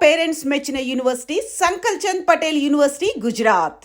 Parents మెచ్చిన university సంకల్ Chand Patel university, Gujarat.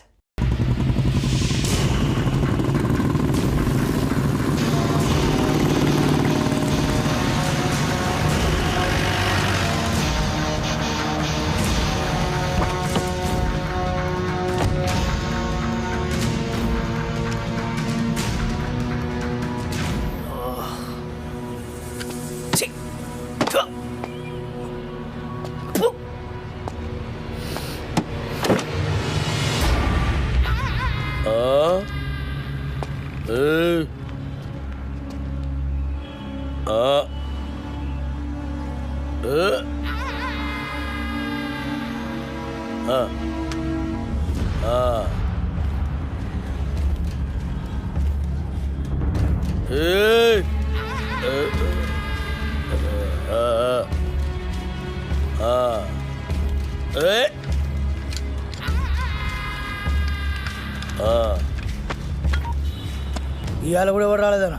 ఇవాళ కూడా ఎవరు రాలేదన్నా?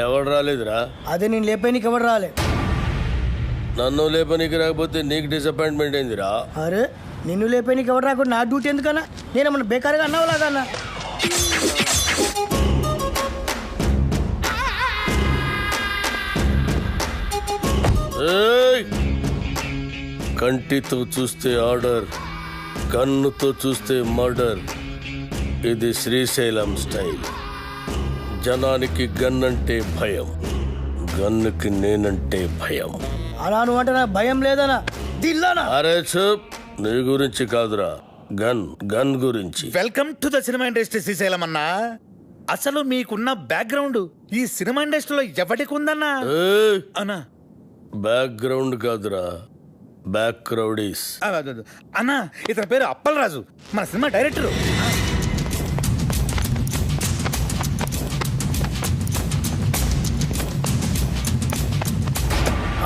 ఎవరు రాలేదురా? అదే నేను లేపేనికి ఎవరు రాలే. నన్ను లేపనికి రాకపోతే నీకు డిసప్పాయింట్మెంట్ అయిందిరా. అరే నిన్ను లేపేనికి ఎవరు రాకుండా నా డ్యూటీ ఎందుకన్నా? నేనేమన్నా బేకారుగా అన్నావులాగన్నా? కంటితో చూస్తే ఆర్డర్, కన్నుతో చూస్తే మర్డర్. ఇది శ్రీశైలం స్టైల్. జనానికి గన్ అంటే భయం, గన్నుకి నేనంటే భయం. అలా నువ్వు అంటే నాకు భయం లేదనా? దిల్లానా? అరే చూప్, నీ గురించి కాదురా, గన్ గన్ గురించి. Welcome to the cinema industry Srisailam అన్నా. అసలు మీకున్న బ్యాక్గ్రౌండ్ ఈ సినిమా ఇండస్ట్రీలో ఎవరికి ఉందన్నా? అన్నా బ్యాక్గ్రౌండ్ కాదురా, బ్యాక్ క్రౌడీస్. అన్నా ఇతని పేరు అప్పలరాజు, మన సినిమా డైరెక్టరు.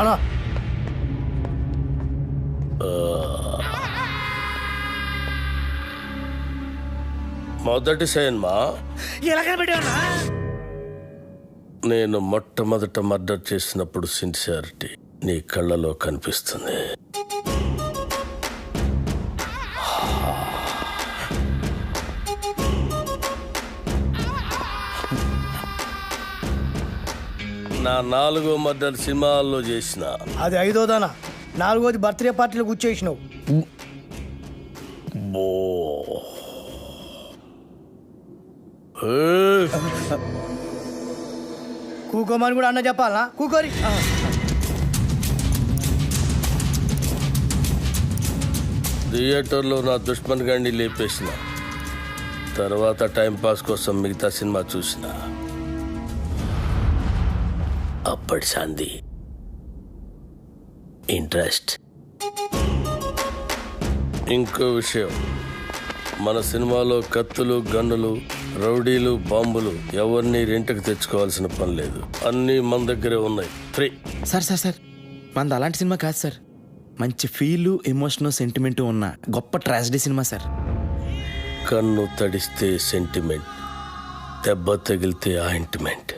అలా మొదటి సినిమా ఎలా కనిపెట్టావన్నా? నేను మొట్టమొదట మర్డర్ చేసినప్పుడు సిన్సియారిటీ నీ కళ్ళలో కనిపిస్తుంది. నా 4వ మర్డర్ సినిమాల్లో చేసిన. అది 5వదానా? 4వది బర్త్డే పార్టీలో కూర్చేసినావు. కూకోమని కూడా అన్న చెప్పాలనా? కూకోరి. థియేటర్లో నా దుష్మన్ గాడిని లేపేసిన తర్వాత టైంపాస్ కోసం మిగతా సినిమా చూసిన. అప్పటి శాంతి ఇంట్రెస్ట్. ఇంకో విషయం, మన సినిమాలో కత్తులు, గన్నులు, రౌడీలు, బాంబులు ఎవరిని రెంట్కి తెచ్చుకోవాల్సిన పని లేదు. అన్నీ మన దగ్గరే ఉన్నాయి, ఫ్రీ. సార్ మనది అలాంటి సినిమా కాదు సార్. మంచి ఫీలు, ఎమోషనల్, సెంటిమెంట్ ఉన్న గొప్ప ట్రాజడీ సినిమా సార్. కన్ను తడిస్తే సెంటిమెంట్, దెబ్బ తగిలితే ఆయింట్మెంట్.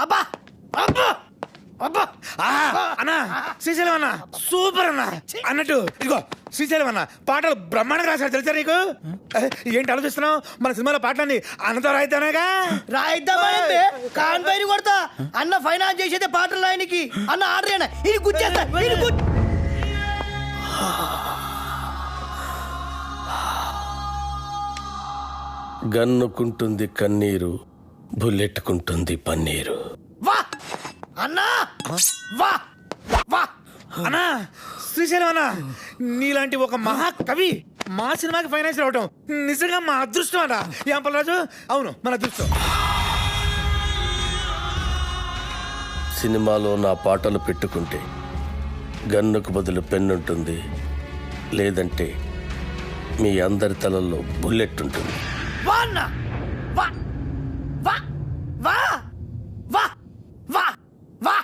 అబ్బా అబ్బా అబ్బా అన్నా శ్రీశైలం అన్న సూపర్ అన్న. అన్నట్టు ఇదిగో శ్రీశైలం అన్న పాటలు బ్రహ్మాండంగా రాశారు తెలుసా నీకు? ఏంటి ఆలోచిస్తున్నావు? మన సినిమాలో పాటలన్నీ అన్నతో రాయిద్దానేగా. రాయిద్దామంటే కాన్ పైన కొడతా. అన్న ఫైనాన్స్ చేసేదే పాటలు రాయనికి. అన్న ఆర్డర్ అయినా ఇది గుచ్చేస్తా. గన్నుకుంటుంది కన్నీరు, బుల్లెట్టుకుంటుంది పన్నీరు. వా అన్నా, వా వా అన్నా శ్రీశైలం అన్న నీలాంటి ఒక మహాకవి మా సినిమాకి ఫైనాన్స్ రావటం నిజంగా మా అదృష్టం అన్న. యాంపలరాజు, అవును మన అదృష్టం. సినిమాలో నా పాటలు పెట్టుకుంటే గన్నుకు బదులు పెన్నుంటుంది, లేదంటే మీ అందరి తలల్లో బుల్లెట్ ఉంటుంది. వా అన్నా, వా వా వా వా వా వా.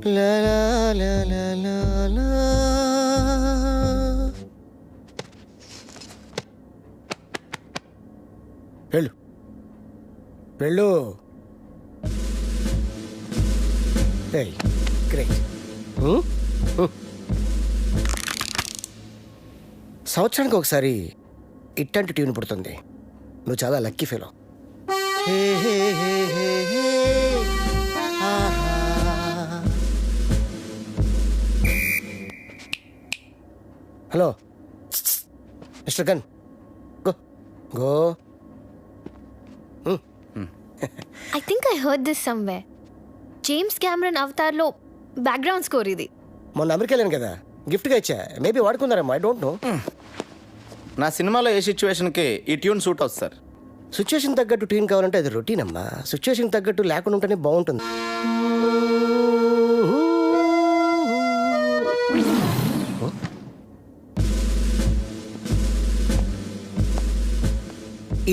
la la la la la la వెళ్ళు వెళ్ళు. గ్రేట్. సంవత్సరానికి ఒకసారి ఇట్టంటి ట్యూన్ పుడుతుంది. నువ్వు చాలా lucky fellow. Hello mister gun, go go. I think I heard this somewhere. James Cameron అవతార్లో బ్యాక్గ్రౌండ్ స్కోర్ ఇది. మొన్న అమెరికా వెళ్ళాను కదా, గిఫ్ట్గా ఇచ్చా. మేబీ వాడుకున్నారేమో, ఐ డోంట్ నో. నా సినిమాలో ఏ సిచ్యువేషన్కి ఈ ట్యూన్ సూట్ అవుతుంది సార్. సిచ్యువేషన్ తగ్గట్టు ట్యూన్ కావాలంటే అది రొటీన్ అమ్మా. సిచ్యువేషన్ తగ్గట్టు లేకుండా ఉంటేనే బాగుంటుంది.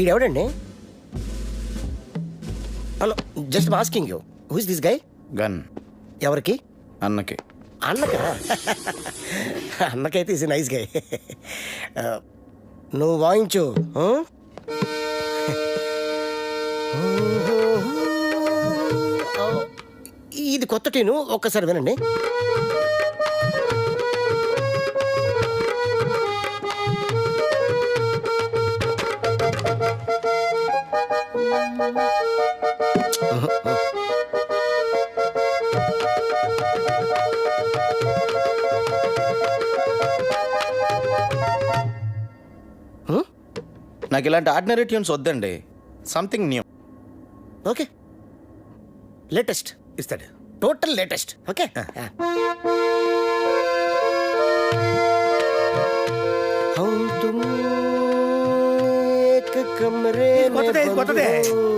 ఈడెవడండి? Hello, just asking you, who is this guy? Gun ఎవరికి? అన్నకి. అన్నకా? అన్నకైతే ఈజ్ నైస్ గై. నువ్వు వాయించు. ఇది కొత్త టీను, ఒక్కసారి వినండి. నాకు ఇలాంటి ఆర్డినరీ ట్యూన్స్ వద్దండి, సంథింగ్ న్యూ. ఓకే, లేటెస్ట్ ఇస్తాడు. Total latest. ఓకే, కొత్తదే.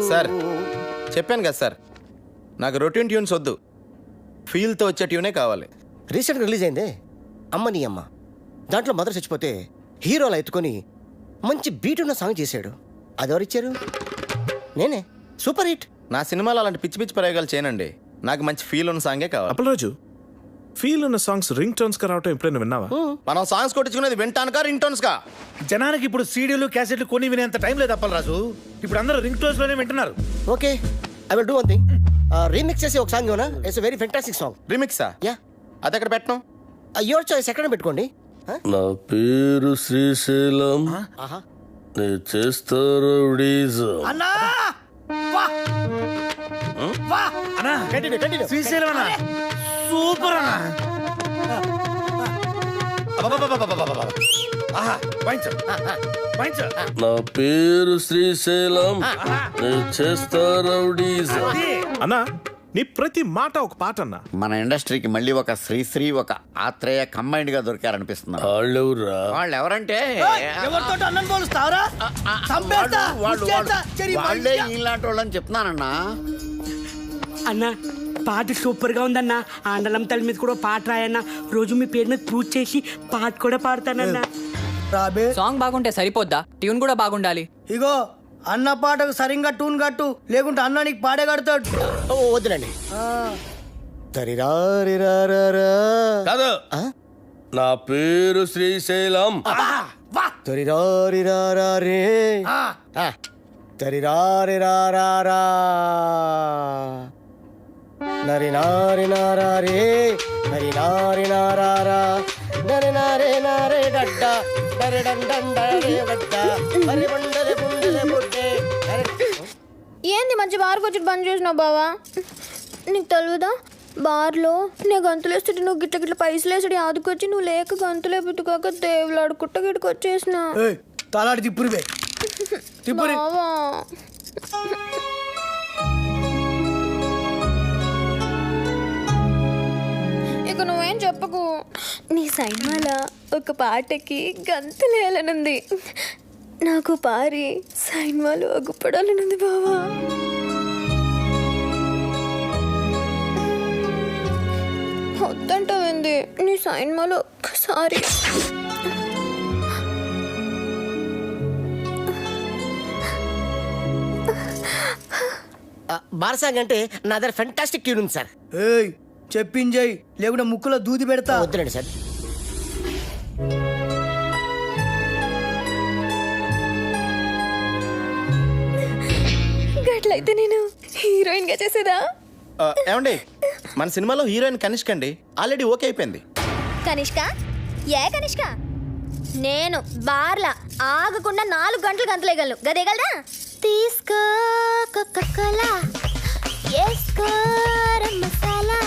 సార్ చెప్పాను కదా సార్, నాకు రొటీన్ ట్యూన్స్ వద్దు, ఫీల్తో వచ్చే ట్యూనే కావాలి. రీసెంట్గా రిలీజ్ అయిందే అమ్మ నీ అమ్మ. దాంట్లో మదర్ చచ్చిపోతే హీరోలా ఎత్తుకొని మంచి బీట్ ఉన్న సాంగ్ చేశాడు. అది ఎవరిచ్చారు? నేనే. Super hit. నా సినిమాలో అలాంటి పిచ్చి పిచ్చి ప్రయోగాలు చేయనండి, నాకు మంచి ఫీల్ ఉన్న సాంగే కావాలి. అప్పలరాజు, ఫీల్ ఉన్న సాంగ్స్ రింగ్ టోన్స్ గా రావటం ఎప్పుడైనా విన్నావా? మనం సాంగ్స్ కొట్టించుకునేది వింటానుకా రింగ్ టోన్స్ కా? జనానికి ఇప్పుడు సీడీలు క్యాసెట్లు కొని వినేంత టైం లేదు అప్పలరాజు. ఇప్పుడు అందరూ రింగ్ టోన్స్ లోనే వింటున్నారు. Okay, I will do one thing. Remix చేసి ఒక సాంగ్ ఇవ్వనా? It's very fantastic song. రీమిక్సా? యా. అది ఎక్కడ పెట్టను? యువర్ చాయిస్, ఎక్కడ పెట్టుకోండి. నా పేరు శ్రీశైలం, ఆహా, నే చేస్తారు అన్నా వా వా అన్నా, కంటిన్యూ కంటిన్యూ. శ్రీశైలం అన్నా, సూపర్ అన్నా. ఆహా, వాయించు వాయించు. నా పేరు శ్రీశైలం, నే చేస్తారు అన్నా, నీ ప్రతి మాట ఒక పాట అన్నా. మన ఇండస్ట్రీకి మళ్ళీ ఒక శ్రీశ్రీ ఒక ఆత్రేయ కంబైన్డ్ గా దొరికారనిపిస్తున్నారు. వాళ్ళెవరా? వాళ్ళు ఎవరంటే ఎవరితో అన్నం పోలుస్తావరా? చంపేస్తా, ముచ్చేస్తా, చెరి వాళ్ళే వాయించా. ఇలాంటి వాళ్ళని చెప్తున్నానన్నా. అన్న పాట సూపర్ గా ఉందన్న. ఆండలం తల్లి మీద కూడా పాట రాయన్న. రోజు మీ పేరు మీద పూజ చేసి పాట కూడా పాడతానన్న. రాబే సాంగ్ బాగుంటే సరిపోద్దా? ట్యూన్ కూడా బాగుండాలి. ఇగో అన్న పాటకు సరిగ్గా టూన్ కట్టు, లేకుంటే అన్న నీకు పాడే కడతాడు. వద్దులండి. కాదు, నా పేరు శ్రీశైలం. నరి నారి నారే నరి నారి నారా నరి నారే నారే డడ్డ నరి డండే వడ్డ మరి బండలే బుండలే బుడ్డే. ఏంది మంచి బార్కి వచ్చి బంద్ చేసినావు బావా? నీకు తెలియదా, బార్లో నీ గంతులు వేస్తుంటే నువ్వు గిట్ల గిట్ల పైసలు వేసుడు ఆదుకొచ్చి నువ్వు లేక గంతులే పుట్టుకోక దేవులాడు గిట్టుకు వచ్చేసిన తలాడి తిప్పురివే తిప్పురి. బావా. ఇక నువ్వేం చెప్పకు. నీ సైన్మాల ఒక పాటకి గంతులేయాలనుంది. నాకు పారి సైన్మాలు అగుపడాలనుంది బావా. వద్దంటావేంది? నీ సైన్మాలో ఒక్కసారి బారసాంగ్ అంటే నా దగ్గర ఫెంటాస్టిక్ ట్యూన్ ఉంది సార్. చెప్పింజయ్, లేకుంటే ముక్కులో దూది పెడతా. వద్దులండి సార్. అయితే నేను హీరోయిన్ గా చేసేదా? ఏమండి మన సినిమాలో హీరోయిన్ కనిష్క అండి, ఆల్రెడీ ఓకే అయిపోయింది. కనిష్క? ఏ కనిష్క? నేను బార్లా ఆగకుండా 4 గంటలు గంతలేయగలను, గదేగలరా? తీసుకో కోకోకోలా, వేసుకో మసాలా,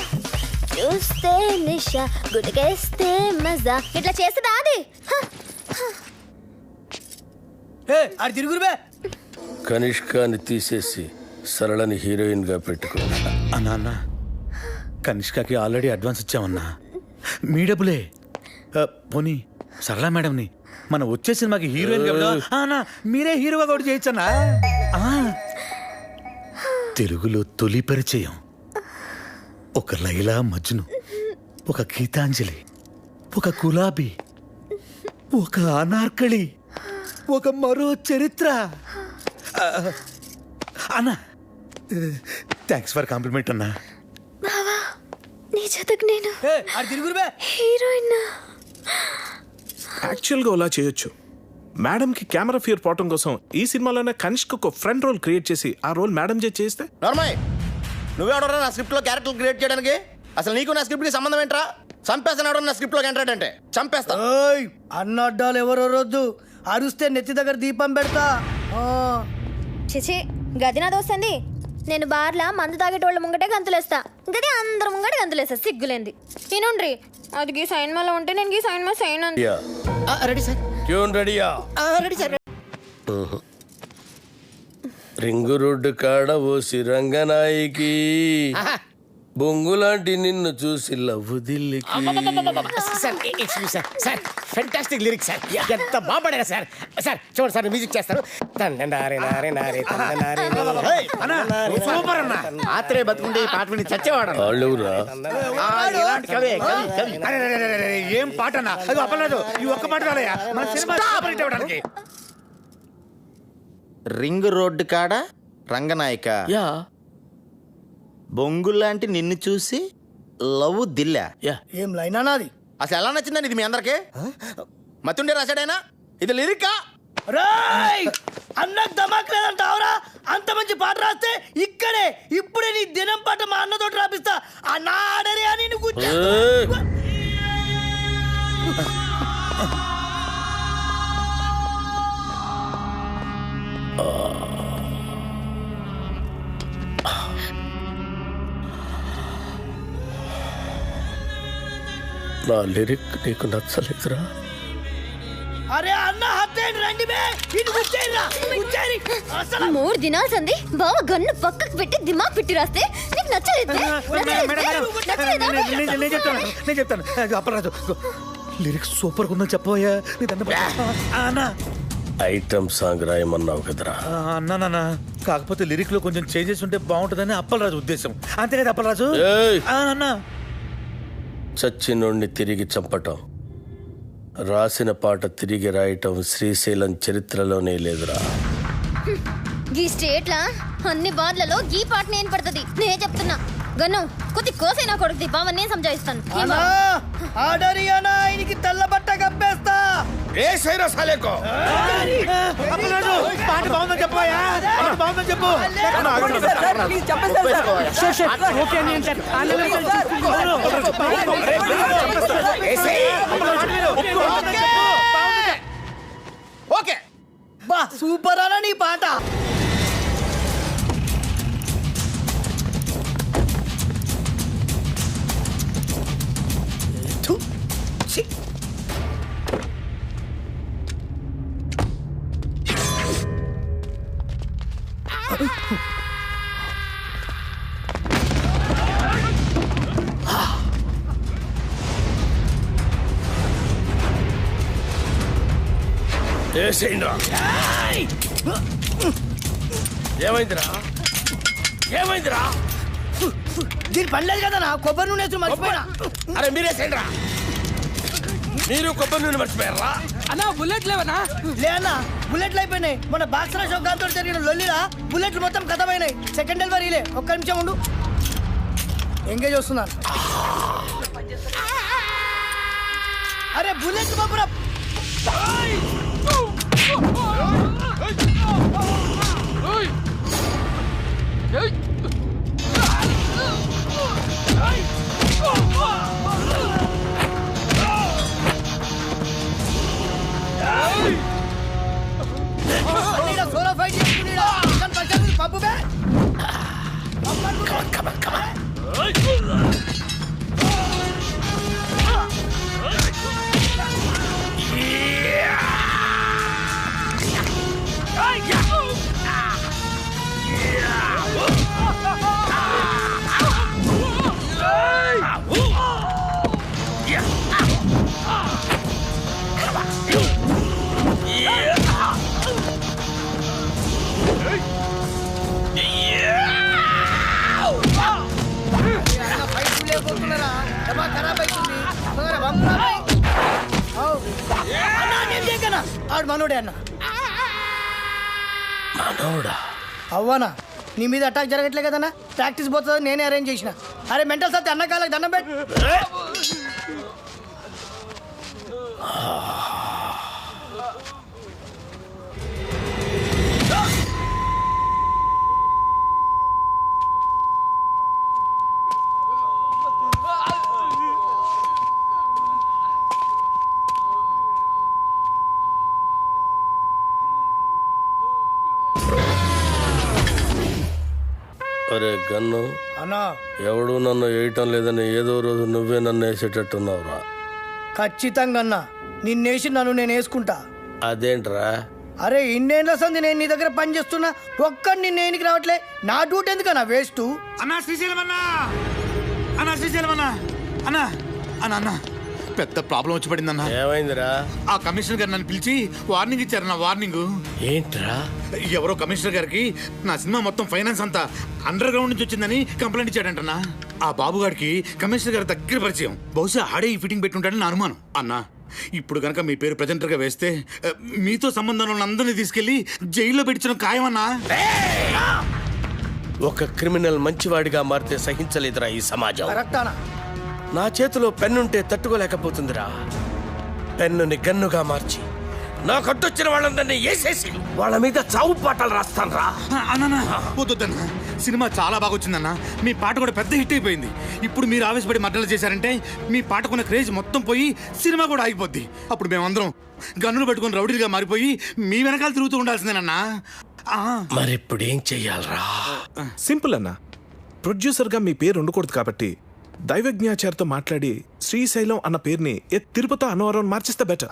చూస్తే నిషా, గుడికేస్తే మజా, ఇట్లా చేస్తుందా అది? అది తిరుగురుబే. కనిష్కాని తీసేసి సరళని హీరోయిన్ గా పెట్టుకో. అన్నా కనిష్కకి ఆల్రెడీ అడ్వాన్స్ ఇచ్చామన్నా, మీ డబ్బులే. పోనీ సరళ మేడంని మన వచ్చే సినిమాకి హీరోయిన్ అన్నా మీరే హీరోగా కూడా చేయొచ్చన్నా. తెలుగులో తొలి పరిచయం, ఒక లైలా మజ్ను, ఒక గీతాంజలి, ఒక గులాబీ, ఒక అనార్కళి, ఒక మరో చరిత్ర. అన్నా థ్యాంక్స్ ఫర్ కాంప్లిమెంట్ అన్నా. బావా నీ జతకు నేను అది తిరుగురుబే. హీరోయిన్. యాక్చువల్గా అలా చేయొచ్చు. మేడంకి కెమెరా ఫియర్ పోవటం కోసం ఈ సినిమాలోనే కనిష్క ఒక ఫ్రెండ్ రోల్ క్రియేట్ చేసి ఆ రోల్ మేడం చేస్తే. నార్మల్ నువ్వెవడరా నా స్క్రిప్ట్ లో క్యారెక్టర్ క్రియేట్ చేయడానికి? అసలు నీకు నా స్క్రిప్ట్ కి సంబంధం ఏంట్రా? చంపేస్తాడు నా స్క్రిప్ట్ లో ఎంటర్ అంటే చంపేస్తా. అన్న అడ్డాలు ఎవరో రొద్దు, అరుస్తే నెత్తి దగ్గర దీపం పెడతా. చిచి గది నా దోస్తుంది. నేను బార్లా మందు తాగేటోళ్ళ ముంగటే గంతులేస్తా, గది అందరు ముంగటే గంతులేస్తా, సిగ్గులేంది. ఈనుండ్రి, అది గీ సైన్ మాలో ఉంటే నేను గీ సైన్ మా సైన్ అంది. Ready sir. ట్యూన్ రెడీయా? Ready sir. రింగు రోడ్డు కాడ ఓసి రంగనాయికి, బొంగులాంటి నిన్ను చూసి లవ్వు దిల్లికి. సార్ ఫెంటాస్టిక్ లిరిక్స్ సార్, ఎంత బాగుపడారు సార్. సార్ చూడండి సార్, మ్యూజిక్ చేస్తారు. సూపర్ అన్నా. ఆత్రే బతుకుంటే ఈ పాట విని చచ్చేవాడు. వాళ్ళెవరా? ఇలాంటి కవే కవి. ఏం పాట అన్నా, అది అప్పలేదు. ఈ ఒక్క పాట రాలయ్యా మన సినిమా సూపర్ హిట్ అవ్వడానికి. రింగ్ రోడ్డు కాడ రంగనాయక, బొంగులాంటి నిన్ను చూసి లవ్ దిల్లా. ఏం లైనా నాది. అసలు ఎలా నచ్చిందండి ఇది మీ అందరికి? మతుండే రాశాడైనా ఇది లిరికా? అన్నకు దమాక్ లేదంటావురా? అంత మంచి పాట రాస్తే ఇక్కడే ఇప్పుడే నీ దినం పాట మా అన్నతోటి రాపిస్తా. అన్న ఆడరే అని నువ్వు నా లిరిక్ నీకు నచ్చలేదురా? అరే అన్న హత్తేండి రండి బే, ఇటు కూర్చేయండిరా, కూర్చేయండి. అసలు 3 దినాలు సంది బావ గన్ను పక్కకు పెట్టి దిమాగ్ పెట్టి రాస్తే నీకు నచ్చలేదు. నేను చెప్తాను. అప్పరాజు లిరిక్స్ సూపర్ ఉందని చెప్పబోయా. అన్నా ఐటమ్ సాంగ్ రాయమన్నావు కదరా? అన్నా కాకపోతే లిరిక్ లో కొంచెం చేంజెస్ ఉంటే బాగుంటుందని అప్పలరాజు ఉద్దేశం. అంతే కదా అప్పలరాజు? అన్నా చచ్చినోడిని తిరిగి చంపటం, రాసిన పాట తిరిగి రాయటం శ్రీశైలం చరిత్రలోనే లేదురా. ఈ స్టేట్లా అన్ని బార్లలో ఈ పాట నేను పడుతుంది. నేనే చెప్తున్నా గన్ను కొద్ది కోసైనా కొడుకుది బావ, నేను సంజాయిస్తాను. ఆడరి అన్న ఆయనకి తెల్ల బట్ట కప్పేస్తా. పాట బాగుందని చెప్పబోయా. బాగుందని చెప్పు. ఓకే బా సూపర్ అన్న నీ పాట. ఏమైందిరా? ఏమైందిరా? దీని పడలేదు కదా నా కొబ్బరి నూనె మర్చిపోయినా. అరే మీరేసేయండిరా. మీరు కొబ్బరి నూనె మర్చిపోయారా? అన్నా బుల్లెట్ లేవనా? లే అన్న, బుల్లెట్లు అయిపోయినాయి. మన బాక్సర షోకాంతో జరిగిన లొల్లిలా బుల్లెట్లు మొత్తం కథమైనాయి. సెకండ్ డెలివరీలే. ఒక్క నిమిషం ఉండు, ఎంగేజ్ వస్తున్నాను. అరే బుల్లెట్ బాబురా. ఆడు మనోడే అన్న. మనోడా? అవ్వనా నీ మీద అటాక్ జరగట్లే కదన్నా, ప్రాక్టీస్ పోతుంది నేనే అరేంజ్ చేసిన. అరే మెంటల్ సత్తి అన్న కాళ్ళకి దండం పెట్టు. అరే గన్ను, అన్నా ఎవడు నన్ను వేయటం లేదని ఏదో రోజు నువ్వే నన్ను వేసేటట్టున్నావురా. ఖచ్చితంగా అన్నా, నిన్నేసి నన్ను నేను వేసుకుంటా. అదేంట్రా? అరే ఇన్నేళ్ళ సంది నేను నీ దగ్గర పని చేస్తున్నా, ఒక్కడు నిన్న ఏనికి రావట్లే. నా డ్యూటీ ఎందుకన్నా వేస్ట్? అన్నా శ్రీశైలం అన్నా, అన్నా శ్రీశైలం అన్నా, అన్నా అన్నా అన్నా పెద్ద ప్రాబ్లం వచ్చి పడిందన్నా. ఏమైందిరా? ఆ కమిషనర్ గారు నన్ను పిలిచి వార్నింగ్ ఇచ్చారన్నా. వార్నింగ్ ఏంట్రా? ఎవరో కమిషనర్ గారికి నా సినిమా మొత్తం ఫైనాన్స్ అంతా అండర్ గ్రౌండ్ నుంచి వచ్చిందని కంప్లైంట్ ఇచ్చాడంటన్నా. ఆ బాబు గారికి కమిషనర్ గారి దగ్గర పరిచయం, బహుశా ఆడే ఈ ఫిట్టింగ్ పెట్టుంటాడని నా అనుమానం. అన్నా ఇప్పుడు కనుక మీ పేరు ప్రెజెంటర్ గా వేస్తే మీతో సంబంధం ఉన్న అందరినీ తీసుకెళ్లి జైల్లో పెట్టించడం ఖాయమన్నా. ఒక క్రిమినల్ మంచివాడిగా మారితే సహించలేదురా ఈ సమాజం. కరెక్టానా? నా చేతిలో పెన్నుంటే తట్టుకోలేకపోతుందిరా. పెన్నుని గన్నుగా మార్చి నా కట్టొచ్చిన వాళ్ళందరినీ వేసేసి వాళ్ళ మీద చావు పాటలు రాస్తాను రా. అన్నా వద్దొద్దన్నా, సినిమా చాలా బాగా వచ్చిందన్నా. మీ పాట కూడా పెద్ద హిట్ అయిపోయింది. ఇప్పుడు మీరు ఆవేశపడి మర్డర్లు చేశారంటే మీ పాటకున్న క్రేజ్ మొత్తం పోయి సినిమా కూడా ఆగిపోద్ది. అప్పుడు మేమందరం గన్నులు పెట్టుకుని రౌడీలుగా మారిపోయి మీ వెనకాల తిరుగుతూ ఉండాల్సిందేనన్నా. మరి ఇప్పుడు ఏం చెయ్యాలరా? సింపుల్ అన్న, ప్రొడ్యూసర్ గా మీ పేరు ఉండకూడదు కాబట్టి దైవజ్ఞాచారితో మాట్లాడి శ్రీశైలం అన్న పేరుని తిరుపతి అన్నవరం మార్చిస్తే బెటర్.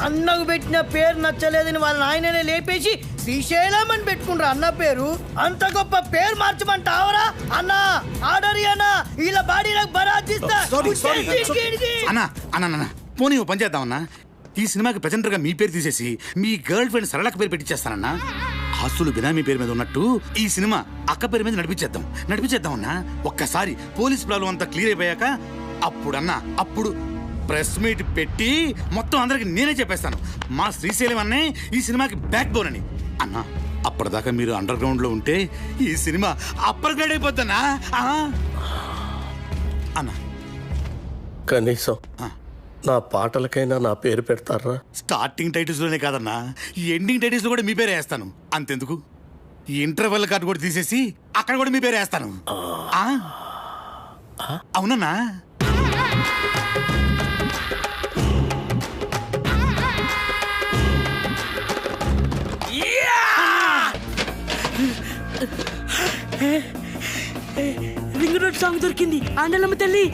అన్నకు పెట్టిన పేరు నచ్చలేదని వాళ్ళ నాయననే లేపేసి శ్రీశైలం అని పెట్టుకుంటారు అన్న పేరు. అంత గొప్ప పేరు మార్చమంటావరా అన్నా? ఆర్డర్ అన్నా, ఇలా బాడీ నాకు బరాజిస్తా. అన్నా అన్నా పోనీ ఓ పని చేద్దామన్నా, ఈ సినిమాకి ప్రెజెంటర్ గా మీ పేరు తీసేసి మీ గర్ల్ ఫ్రెండ్ సరళక పేరు పెట్టించేస్తానన్నా. ఆస్తులు బినామీ పేరు మీద ఉన్నట్టు ఈ సినిమా అక్క పేరు మీద నడిపించేద్దామన్నా. ఒక్కసారి పోలీస్ ప్రాబ్లం అంతా క్లియర్ అయిపోయాక అప్పుడు ప్రెస్ మీట్ పెట్టి మొత్తం అందరికి నేనే చెప్పేస్తాను మా శ్రీశైలం అన్నే ఈ సినిమాకి బ్యాక్ బోన్ అని. అన్నా అప్పటిదాకా మీరు అండర్ గ్రౌండ్ లో ఉంటే ఈ సినిమా అప్పర్ గ్రేడ్ అయిపోద్దన్నా. అన్నా కనీసం నా పాటలకైనా నా పేరు పెడతారా? స్టార్టింగ్ టైటిల్స్ లోనే కాదన్నా, ఎండింగ్ టైటిల్స్ లో కూడా మీ పేరే వేస్తాను. అంతెందుకు, ఇంటర్వెల్ కార్డు కూడా తీసేసి అక్కడ కూడా మీ పేరే వేస్తాను. అవునన్నా? రింగ్ రోడ్ సాంగ్ దొరికింది. ఆండలమ్మ తల్లి.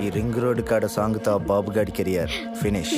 ఈ రింగ్ రోడ్ కాడ సాంగ్తో బాబు గాడి కెరియర్ ఫినిష్.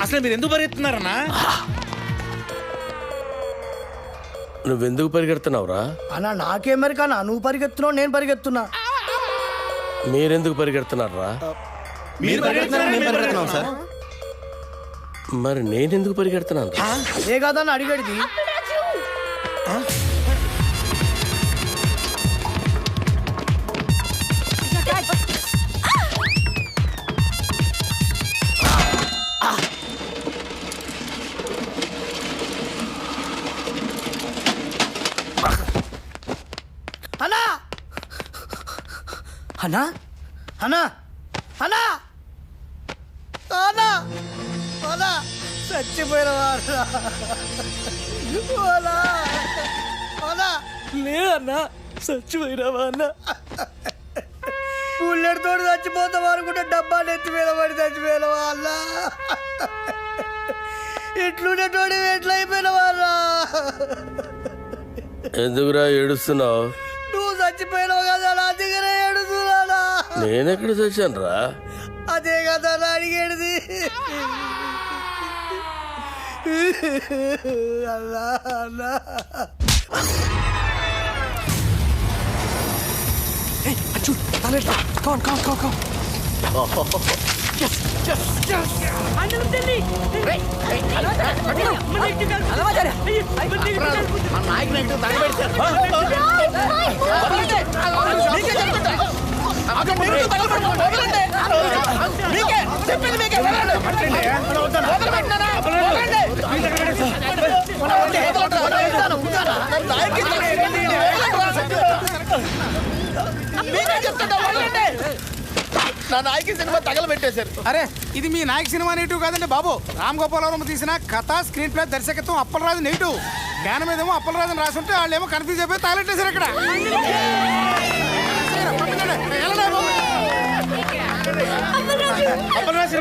అసలు మీరు ఎందుకు పరిగెత్తున్నారన్నా? నువ్వెందుకు పరిగెడుతున్నావురా? అన్నా నాకేం మరి కానా, నువ్వు పరిగెత్తున్నావు నేను పరిగెత్తున్నా. మీరెందుకు పరిగెడుతున్నారా? మరి నేనెందుకు పరిగెడుతున్నాను? ఏ కాదని అడిగడిది. అన్నా అన్నా అన్నా అన్నా అన్నా అన్నా చచ్చిపోయినవారా? లేదన్నా, చచ్చిపోయినావా అన్న? బుల్లెట్ తోడు చచ్చిపోతాం అనుకుంటే డబ్బాలు ఎత్తిపోయినవాడి చచ్చిపోయినవా అన్న? ఎట్లుండేటోడి ఎట్లా అయిపోయినవారా? ఎందుకురా ఏడుస్తున్నావు? నువ్వు చచ్చిపోయినావు కదా నా దగ్గర ఏడుస్తున్నానా? నేనెక్కడ చచ్చాను రా? అదే కదా నా అడిగేది. అల్లా అల్లా నా నాయకి సినిమా తగలబెట్టేశారు. అరే ఇది మీ నాయక్ సినిమా నెగిటివ్ కాదండి బాబు. రామ్ గోపాలవరం తీసిన కథ, స్క్రీన్ ప్లే, దర్శకత్వం అప్పలరాజు నెగిటివ్. జ్ఞానం ఏదేమో అప్పలరాజు అని రాసుంటే వాళ్ళు ఏమో కన్ఫ్యూజ్ అయిపోయి తగలెట్టేశారు ఇక్కడ. అప్పలరాజు